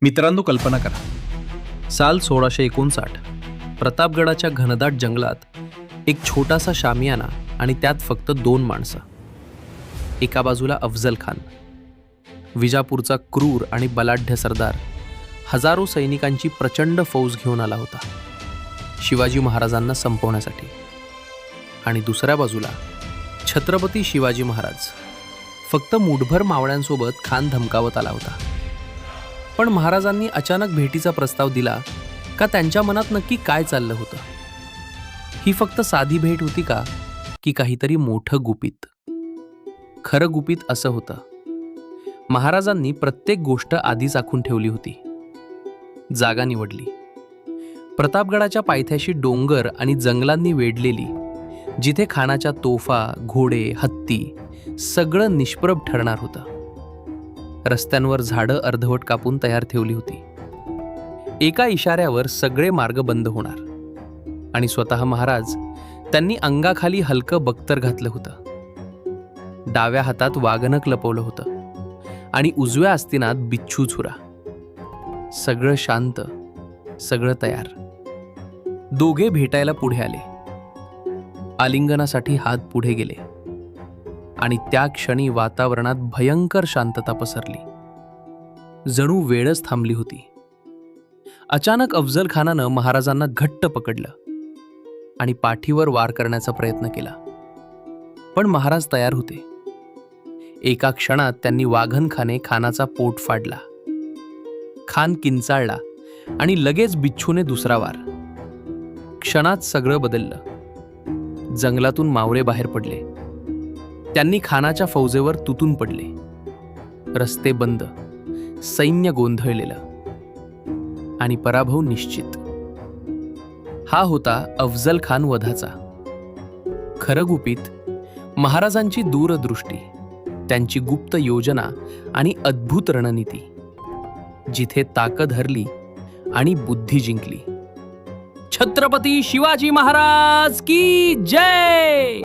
मित्रांनो, कल्पना करा, साल 1659. प्रतापगडाच्या घनदाट जंगलात एक छोटासा शामियाना आणि त्यात फक्त 2 माणसं. एका बाजूला अफजल खान, विजापूरचा क्रूर आणि बलाढ्य सरदार, हजारो सैनिकांची प्रचंड फौज घेऊन आला होता शिवाजी महाराजांना संपवण्यासाठी. आणि दुसऱ्या बाजूला छत्रपती शिवाजी महाराज, फक्त मुठभर मावळ्यांसोबत खान धमकावत आला होता. पण महाराजांनी अचानक भेटीचा प्रस्ताव दिला का त्यांच्या मनात नक्की काय चाललं होतं? ही फक्त साधी भेट होती का, की काहीतरी मोठं गुपित? खरं गुपित असं होतं, महाराजांनी प्रत्येक गोष्ट आधीच आखून ठेवली होती. जागा निवडली, प्रतापगडाच्या पायथ्याशी डोंगर आणि जंगलांनी वेढलेली, जिथे खानाच्या तोफा, घोडे, हत्ती सगळं निष्प्रभ ठरणार होतं. रस्त्यांवर झाडं अर्धवट कापून तयार ठेवली होती. एका इशाऱ्यावर सगळे मार्ग बंद होणार. आणि स्वतः महाराज त्यांनी अंगाखाली हलकं बख्तर घातलं होतं. डाव्या हातात वाघनख लपवलं होतं आणि उजव्या आस्तीनात बिच्छू छुरा. सगळं शांत, सगळं तयार. दोघे भेटायला पुढे आले, आलिंगनासाठी हात पुढे गेले. आणि त्या क्षणी वातावरणात भयंकर शांतता पसरली. जणू वेळच थांबली होती. अचानक अफजल खानानं महाराजांना घट्ट पकडलं आणि पाठीवर वार करण्याचा प्रयत्न केला. पण महाराज तयार होते. एका क्षणात त्यांनी वाघनखाने खानाचा पोट फाडला. खान किंचाळला आणि लगेच बिच्छूने दुसरा वार. क्षणात सगळं बदललं. जंगलातून मावळे बाहेर पडले. त्यांनी खानाच्या फौजेवर तुटून पडले. रस्ते बंद, सैन्य गोंधळलेलं आणि पराभव निश्चित. हा होता अफजल खान वधाचा खरं गुपित. महाराजांची दूरदृष्टी, त्यांची गुप्त योजना आणि अद्भुत रणनीती, जिथे ताकद हरली आणि बुद्धी जिंकली. छत्रपती शिवाजी महाराज की जय.